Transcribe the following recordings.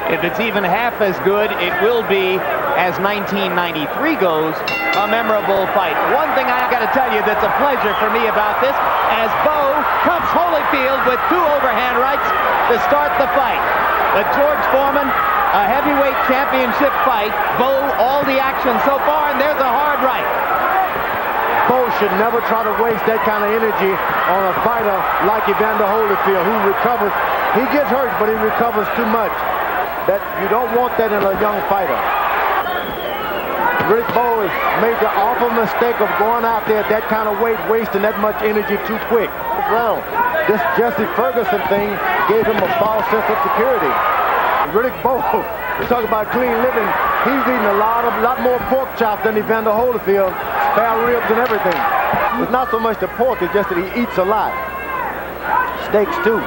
If it's even half as good, it will be, as 1993 goes, a memorable fight. One thing I got to tell you that's a pleasure for me about this, as Bowe comes Holyfield with 2 overhand rights to start the fight. But George Foreman, a heavyweight championship fight. Bowe, all the action so far, and there's a hard right. Bowe should never try to waste that kind of energy on a fighter like Evander Holyfield, who recovers. He gets hurt, but he recovers too much. That you don't want that in a young fighter. Riddick Bowe has made the awful mistake of going out there at that kind of weight, wasting that much energy too quick. This Jesse Ferguson thing gave him a false sense of security. Riddick Bowe, we talk about clean living. He's eating a lot more pork chops than Evander Holyfield, spare ribs and everything. It's not so much the pork, it's just that he eats a lot. Steaks too.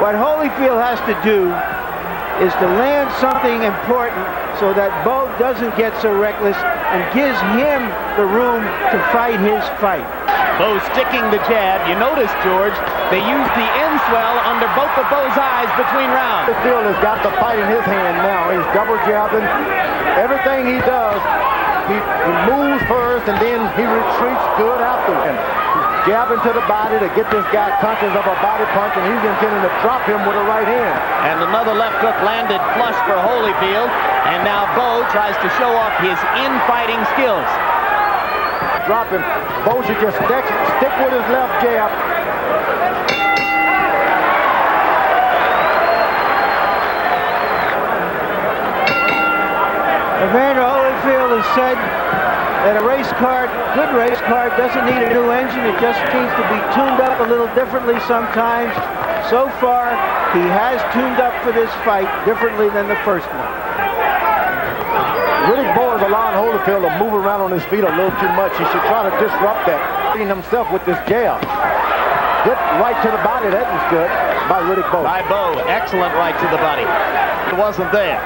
What Holyfield has to do is to land something important so that Bowe doesn't get so reckless and gives him the room to fight his fight. Bowe sticking the jab. You notice, George, they use the in swell under both of Bowe's eyes between rounds. Holyfield has got the fight in his hand now. He's double jabbing. Everything he does, he moves first and then he retreats good afterward. Jabbing to the body to get this guy conscious of a body punch, and he's intending to drop him with a right hand. And another left hook landed flush for Holyfield, and now Bowe tries to show off his in-fighting skills. Drop him. Bowe should just stick with his left jab. Evander Holyfield has said that a race car, good race car, doesn't need a new engine. It just needs to be tuned up a little differently sometimes. So far, he has tuned up for this fight differently than the first one. Riddick Bowe is allowing Holyfield to move around on his feet a little too much. He should try to disrupt that, hitting himself with this jab. Good right to the body. That was good by Riddick Bowe. By Bowe, excellent right to the body. It wasn't there.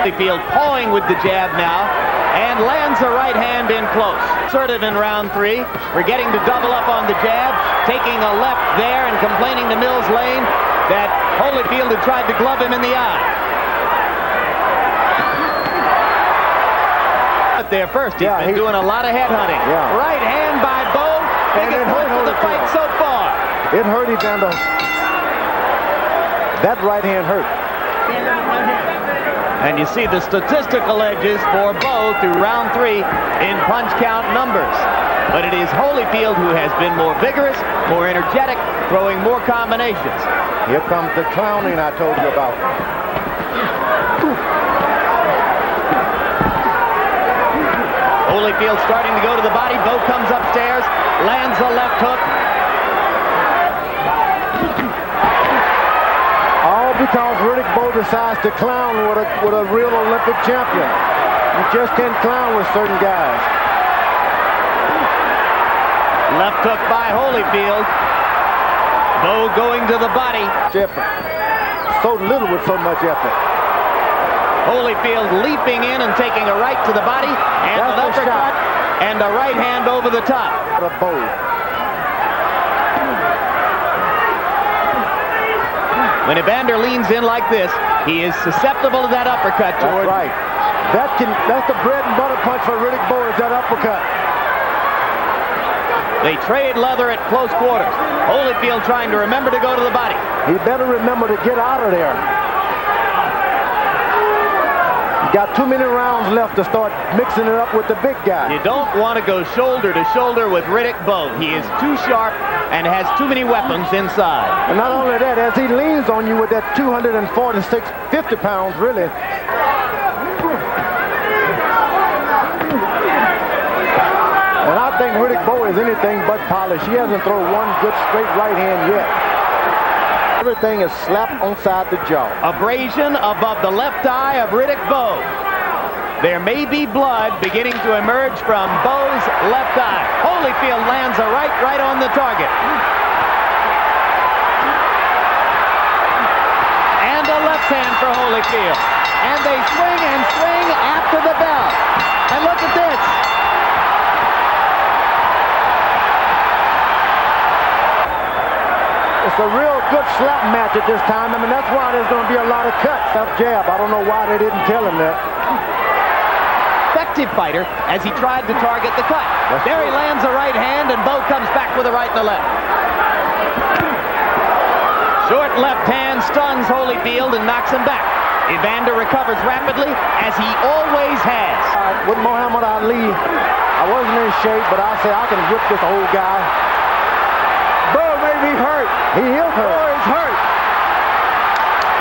Holyfield pawing with the jab now and lands a right hand in close. Assertive in round 3, forgetting to double up on the jab, taking a left there and complaining to Mills Lane that Holyfield had tried to glove him in the eye. But there first, he's been doing a lot of head hunting. Yeah. Right hand by Bowe, biggest punch of the fight so far. It hurt Evander. That right hand hurt. And you see the statistical edges for Bowe through round 3 in punch count numbers. But it is Holyfield who has been more vigorous, more energetic, throwing more combinations. Here comes the clowning I told you about. Holyfield starting to go to the body. Bowe comes upstairs, lands a left hook. Because Riddick Bowe decides to clown with a real Olympic champion. You just can't clown with certain guys. Left hook by Holyfield. Bowe going to the body. Effort. So little with so much effort. Holyfield leaping in and taking a right to the body, and an uppercut, and a right hand over the top. What a Bowe. When Evander leans in like this, he is susceptible to that uppercut, George. That's right. That's the bread and butter punch for Riddick Bowe, is that uppercut. They trade leather at close quarters. Holyfield trying to remember to go to the body. He better remember to get out of there. You got too many rounds left to start mixing it up with the big guy. You don't want to go shoulder to shoulder with Riddick Bowe. He is too sharp and has too many weapons inside. And not only that, as he leans on you with that 246, 50 pounds, really. And I think Riddick Bowe is anything but polished. He hasn't thrown one good straight right hand yet. Everything is slapped on side the jaw. Abrasion above the left eye of Riddick Bowe. There may be blood beginning to emerge from Bowe's left eye. Holyfield lands a right on the target. And a left hand for Holyfield. And they swing and swing after the bell. And look at this. It's a real good slap match at this time. I mean, that's why there's going to be a lot of cuts. Left jab. I don't know why they didn't tell him that. Effective fighter as he tried to target the cut. There he lands a right hand, and Bowe comes back with a right and a left. Short left hand stuns Holyfield and knocks him back. Evander recovers rapidly, as he always has. With Muhammad Ali, I wasn't in shape, but I said I can whip this old guy. Bowe may be hurt. He is hurt. Bowe is hurt.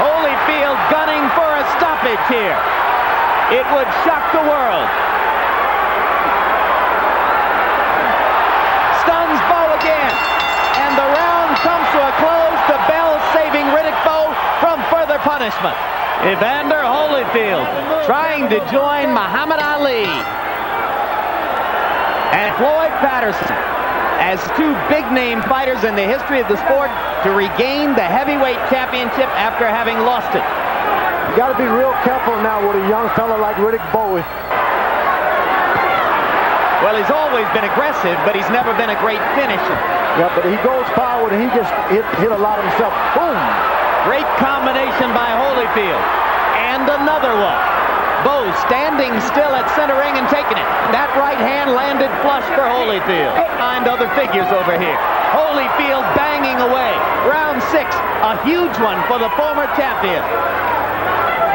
Holyfield gunning for a stoppage here. It would shock the world. Stuns Bowe again. And the round comes to a close. The bell saving Riddick Bowe from further punishment. Evander Holyfield trying to join Muhammad Ali and Floyd Patterson as two big-name fighters in the history of the sport to regain the heavyweight championship after having lost it. You got to be real careful now with a young fella like Riddick Bowe. Well, he's always been aggressive, but he's never been a great finisher. Yeah, but he goes forward and he just hit a lot himself. Boom! Great combination by Holyfield. And another one. Bowe standing still at center ring and taking it. That right hand landed flush for Holyfield. Find other figures over here. Holyfield banging away. Round 6, a huge one for the former champion.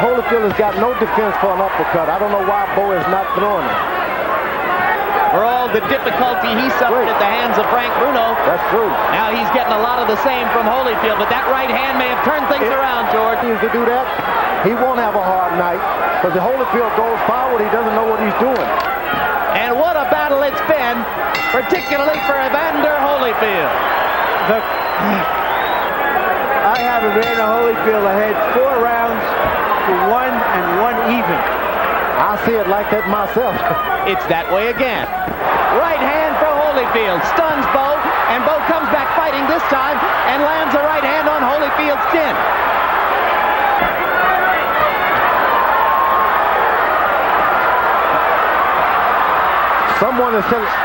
Holyfield has got no defense for an uppercut. I don't know why Bowe is not throwing it. For all the difficulty he suffered at the hands of Frank Bruno. That's true. Now he's getting a lot of the same from Holyfield, but that right hand may have turned things around, George. If he needs to do that, he won't have a hard night, because if Holyfield goes forward, he doesn't know what he's doing. And what a battle it's been, particularly for Evander Holyfield. Look, I have Evander Holyfield ahead 4 rounds to 1 and 1 even. I see it like that myself. It's that way again. Right hand for Holyfield. Stuns Bowe, and Bowe comes back fighting this time and lands a right hand on Holyfield's chin. Someone has said it.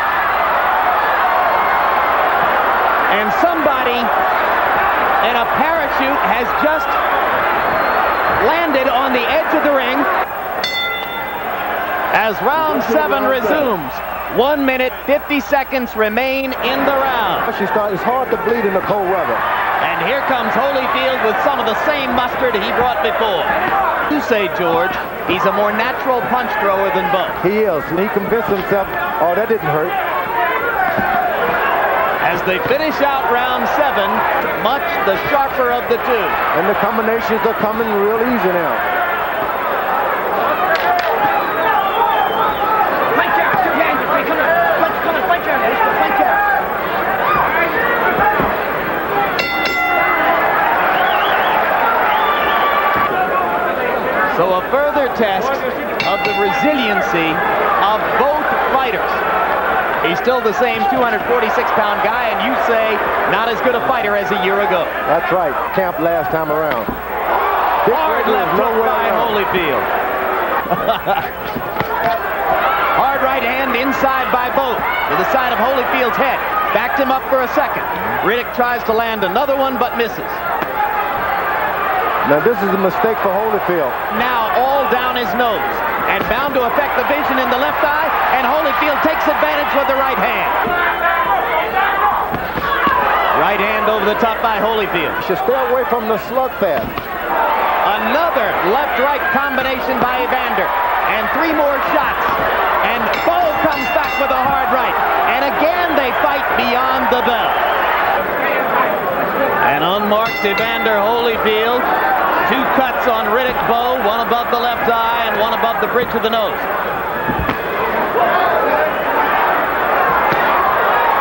And somebody in a parachute has just landed on the edge of the ring. As round 7 resumes, 1 minute, 50 seconds remain in the round. It's hard to bleed in the cold weather. And here comes Holyfield with some of the same mustard he brought before. You say, George, he's a more natural punch thrower than Bowe. He is, and he convinced himself, oh, that didn't hurt. As they finish out round 7, much the sharper of the two. And the combinations are coming real easy now. So a further test of the resiliency of both fighters. He's still the same 246-pound guy, and you say not as good a fighter as a year ago. That's right. Camp last time around. Hard left hook by Holyfield. Hard right hand inside by Bowe to the side of Holyfield's head. Backed him up for a second. Riddick tries to land another one, but misses. Now this is a mistake for Holyfield. Now all down his nose and bound to affect the vision in the left eye, and Holyfield takes advantage with the right hand. Right hand over the top by Holyfield. Should stay away from the slugfest. Another left-right combination by Evander, and 3 more shots. And Bowe comes back with a hard right. And again they fight beyond the bell. An unmarked Evander Holyfield. 2 cuts on Riddick Bowe, one above the left eye and one above the bridge of the nose.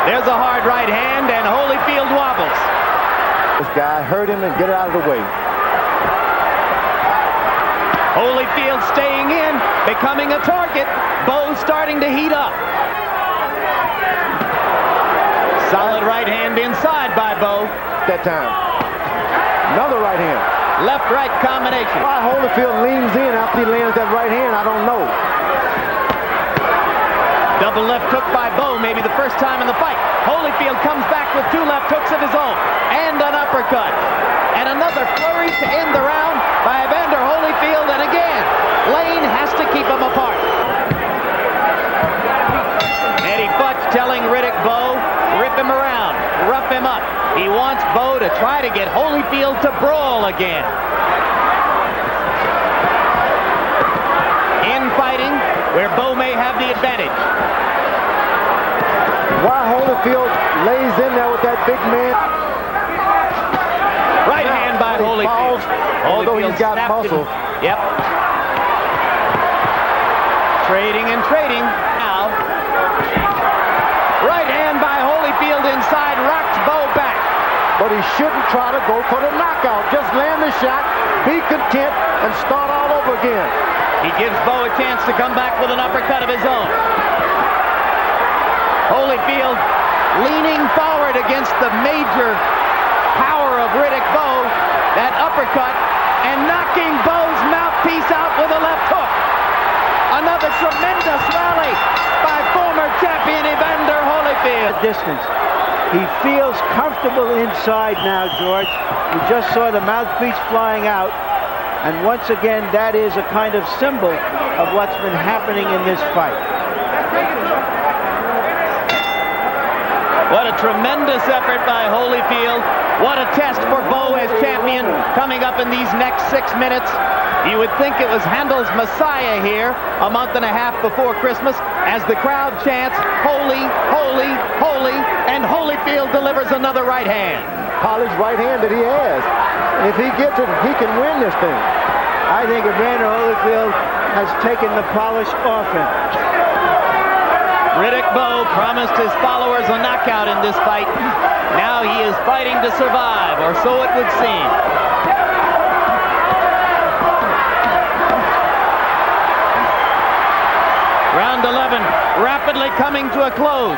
There's a hard right hand, and Holyfield wobbles. This guy hurt him and get it out of the way. Holyfield staying in, becoming a target. Bowe starting to heat up. Solid right hand inside by Bowe. That time. Another right hand. Left-right combination. Why Holyfield leans in after he lands that right hand, I don't know. Double left hook by Bowe, maybe the first time in the fight. Holyfield comes back with 2 left hooks of his own. And an uppercut. him up. He wants Bowe to try to get Holyfield to brawl again. Infighting where Bowe may have the advantage. Why Holyfield lays in there with that big man. Right hand by Holyfield. Although he's got muscle. Yep. Trading and trading. Now, right hand by Holyfield inside, rocks Bowe back. But he shouldn't try to go for the knockout. Just land the shot, be content, and start all over again. He gives Bowe a chance to come back with an uppercut of his own. Holyfield leaning forward against the major power of Riddick Bowe. That uppercut, and knocking Bowe's mouthpiece out with a left hook. Another tremendous rally by former champion Evander Holyfield. Distance. He feels comfortable inside now, George. We just saw the mouthpiece flying out. And once again, that is a kind of symbol of what's been happening in this fight. What a tremendous effort by Holyfield. What a test for Bowe as champion coming up in these next 6 minutes. You would think it was Handel's Messiah here a month and a half before Christmas as the crowd chants, "Holy, holy, holy," and Holyfield delivers another right hand. Polished right hand that he has. If he gets it, he can win this thing. I think Evander Holyfield has taken the polish off him. Riddick Bowe promised his followers a knockout in this fight. Now he is fighting to survive, or so it would seem. Round 11 rapidly coming to a close.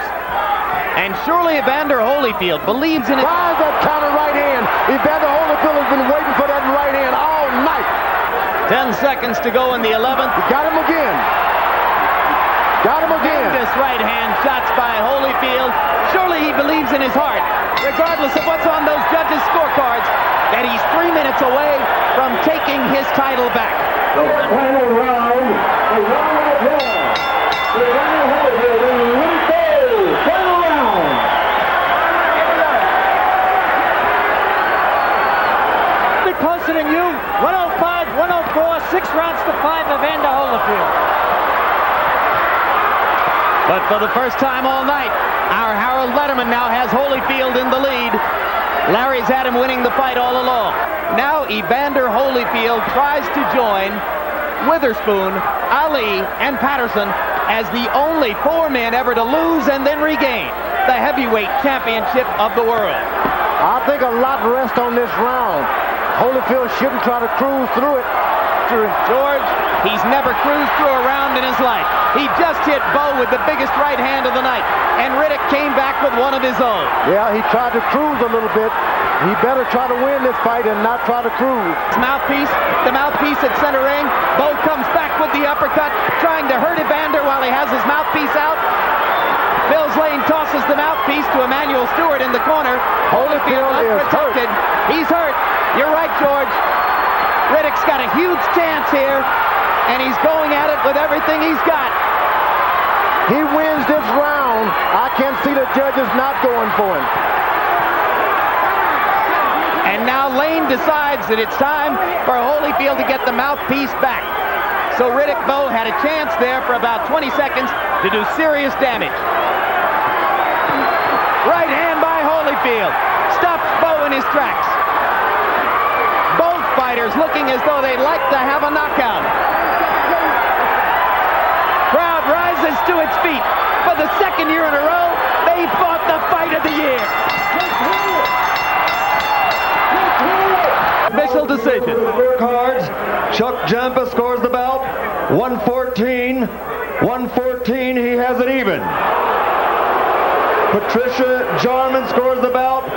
And surely Evander Holyfield believes in it. Tries that counter right hand. Evander Holyfield has been waiting for that right hand all night. 10 seconds to go in the 11th. He got him again. Got him again. Tremendous right hand shots by Holyfield. Surely he believes in his heart, regardless of what's on those judges' scorecards, that he's 3 minutes away from taking his title back. The final round, the round of applause. Evander Holyfield and Riddick Bowe. Final round. Bit closer than you. 105, 104, 6 rounds to 5, Evander Holyfield. But for the first time all night, our Harold Letterman now has Holyfield in the lead. Larry's had him winning the fight all along. Now Evander Holyfield tries to join Witherspoon, Ali, and Patterson as the only 4 men ever to lose and then regain the heavyweight championship of the world. I think a lot rests on this round. Holyfield shouldn't try to cruise through it. George, he's never cruised through a round in his life. He just hit Bowe with the biggest right hand of the night, and Riddick came back with one of his own. Yeah, he tried to cruise a little bit. He better try to win this fight and not try to cruise. The mouthpiece at center ring. Bowe comes back with the uppercut, trying to hurt Evander while he has his mouthpiece out. Mills Lane tosses the mouthpiece to Emmanuel Stewart in the corner. Holyfield unprotected. He's hurt. You're right, George. Riddick's got a huge chance here, and he's going at it with everything he's got. He wins this round. I can't see the judges not going for him. And now Lane decides that it's time for Holyfield to get the mouthpiece back. So Riddick Bowe had a chance there for about 20 seconds to do serious damage. Right hand by Holyfield. Stops Bowe in his tracks. Both fighters looking as though they'd like to have a knockout. Crowd rises to its feet. For the second year in a row, they fought the fight of the year. Official decision. Cards. Chuck Jampa scores the bout. 114. 114. He has it even. Patricia Jarman scores the bout.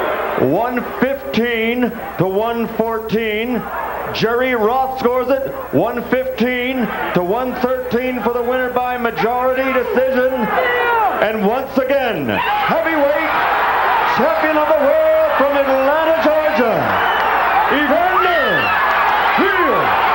115 to 114. Jerry Roth scores it 115 to 113 for the winner by majority decision. And once again, heavyweight champion of the world from Atlanta, Georgia, Evander Holyfield.